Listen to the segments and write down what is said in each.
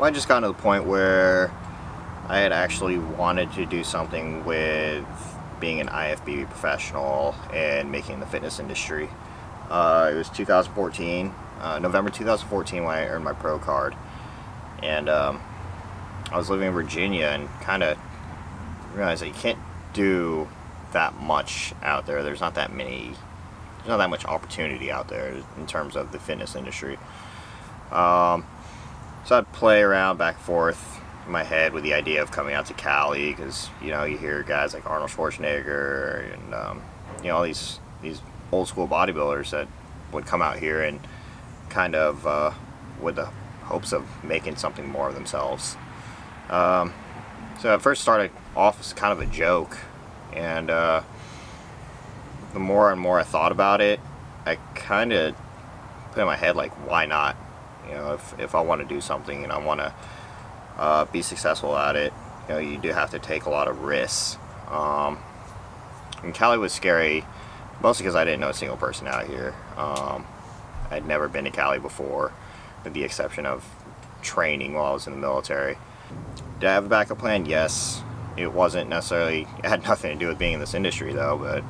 Well, I just got to the point where I had actually wanted to do something with being an IFBB professional and making the fitness industry. It was 2014, November 2014 when I earned my pro card. And I was living in Virginia and kind of realized that you can't do that much out there. There's not that much opportunity out there in terms of the fitness industry. So I'd play around back and forth in my head with the idea of coming out to Cali, because you hear guys like Arnold Schwarzenegger and all these old school bodybuilders that would come out here and kind of with the hopes of making something more of themselves. So it first started off as kind of a joke, and the more and more I thought about it, I kind of put in my head, like, why not? If I want to do something and I want to be successful at it, you do have to take a lot of risks. And Cali was scary, mostly because I didn't know a single person out here. I'd never been to Cali before, with the exception of training while I was in the military. Did I have a backup plan? Yes. It wasn't necessarily, it had nothing to do with being in this industry though, but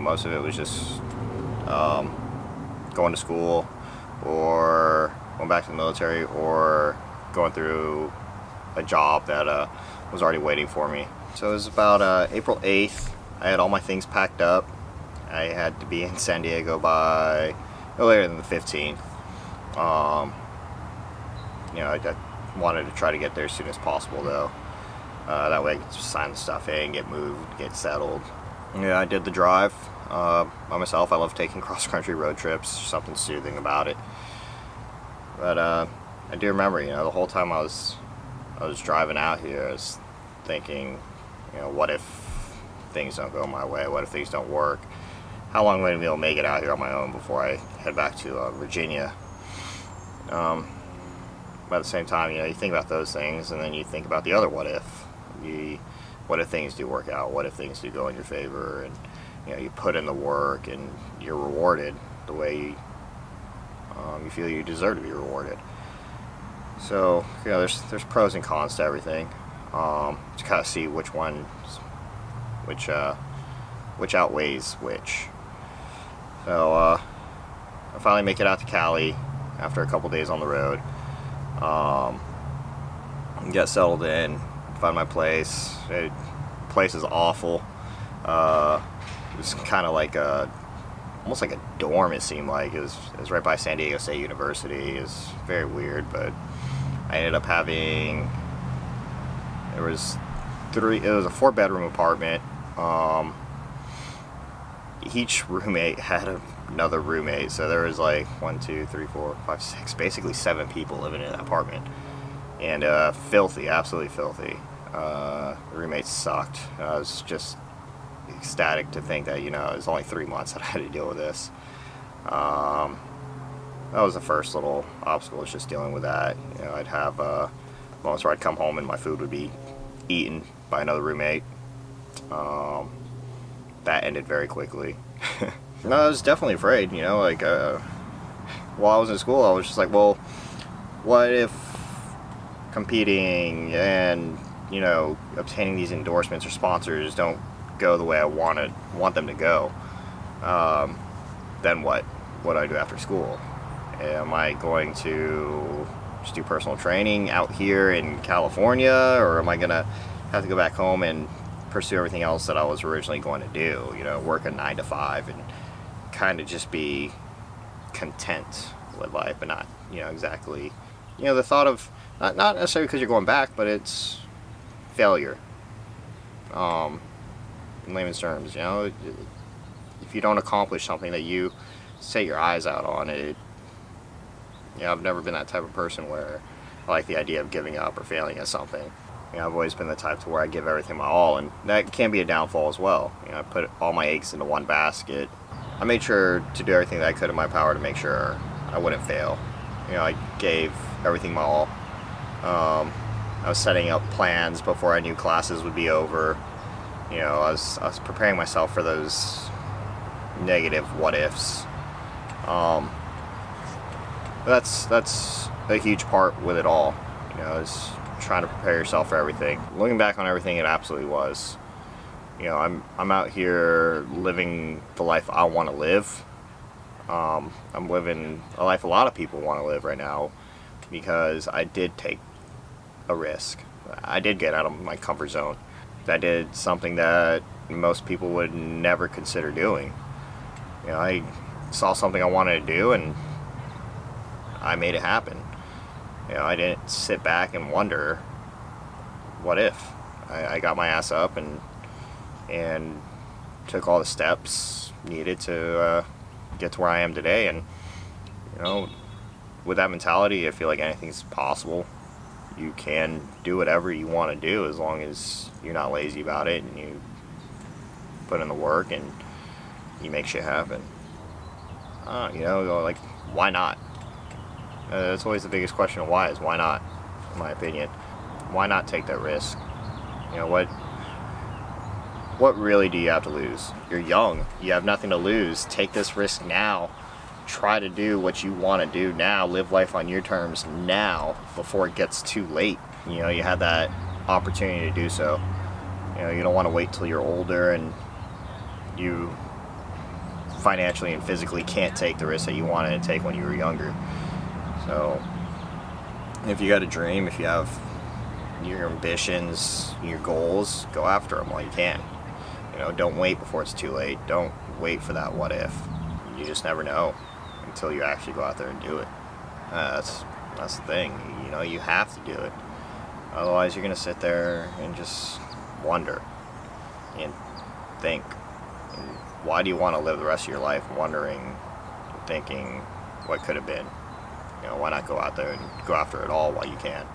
most of it was just going to school, or going back to the military, or going through a job that was already waiting for me. So it was about April 8th. I had all my things packed up. I had to be in San Diego by no later than the 15th. I wanted to try to get there as soon as possible though. That way I could just sign the stuff in, get moved, get settled. Yeah, I did the drive by myself. I love taking cross-country road trips. There's something soothing about it. But I do remember, the whole time I was driving out here, I was thinking, what if things don't go my way? What if things don't work? How long am I going to be able to make it out here on my own before I head back to Virginia? But at the same time, you think about those things, and then you think about the other what if. What if things do work out? What if things do go in your favor? And you put in the work and you're rewarded the way you feel you deserve to be rewarded. So there's pros and cons to everything. To kind of see which outweighs which. So I finally make it out to Cali after a couple days on the road. Get settled in, find my place. Place is awful. It was kind of like almost like a dorm, it seemed like. It was right by San Diego State University. It was very weird, but I ended up having, it was a 4-bedroom apartment. Each roommate had another roommate, so there was like 1, 2, 3, 4, 5, 6, basically 7 people living in that apartment. And filthy, absolutely filthy. The roommates sucked. I was just ecstatic to think that, it was only 3 months that I had to deal with this. That was the first little obstacle, was just dealing with that. I'd have moments where I'd come home and my food would be eaten by another roommate. That ended very quickly. No, I was definitely afraid, while I was in school, I was just like, well, what if competing and, obtaining these endorsements or sponsors don't go the way I want them to go? Then what? What do I do after school? Am I going to just do personal training out here in California, or am I going to have to go back home and pursue everything else that I was originally going to do? Work a 9 to 5 and kind of just be content with life, but not, exactly, the thought of, not necessarily because you're going back, but it's failure. In layman's terms, if you don't accomplish something that you set your eyes out on, I've never been that type of person where I like the idea of giving up or failing at something. I've always been the type to where I give everything my all, and that can be a downfall as well. I put all my eggs into one basket. I made sure to do everything that I could in my power to make sure I wouldn't fail. I gave everything my all. I was setting up plans before I knew classes would be over. I was preparing myself for those negative what ifs. But that's a huge part with it all, is trying to prepare yourself for everything. Looking back on everything, it absolutely was. I'm out here living the life I want to live. I'm living a life a lot of people want to live right now because I did take a risk. I did get out of my comfort zone. I did something that most people would never consider doing. I saw something I wanted to do and I made it happen. I didn't sit back and wonder, what if? I got my ass up and took all the steps needed to get to where I am today. And with that mentality, I feel like anything's possible. You can do whatever you want to do as long as you're not lazy about it and you put in the work and you make shit happen. Like, why not? That's always the biggest question of why, is why not, in my opinion. Why not take that risk? What really do you have to lose? You're young. You have nothing to lose. Take this risk now. Try to do what you want to do now. Live life on your terms now before it gets too late. You have that opportunity to do so. You don't want to wait till you're older and you financially and physically can't take the risk that you wanted to take when you were younger. So if you got a dream, if you have your ambitions, your goals, go after them while you can. Don't wait before it's too late. Don't wait for that what if. You just never know until you actually go out there and do it. That's the thing. You have to do it. Otherwise, you're going to sit there and just wonder and think. And why do you want to live the rest of your life wondering, thinking what could have been? Why not go out there and go after it all while you can?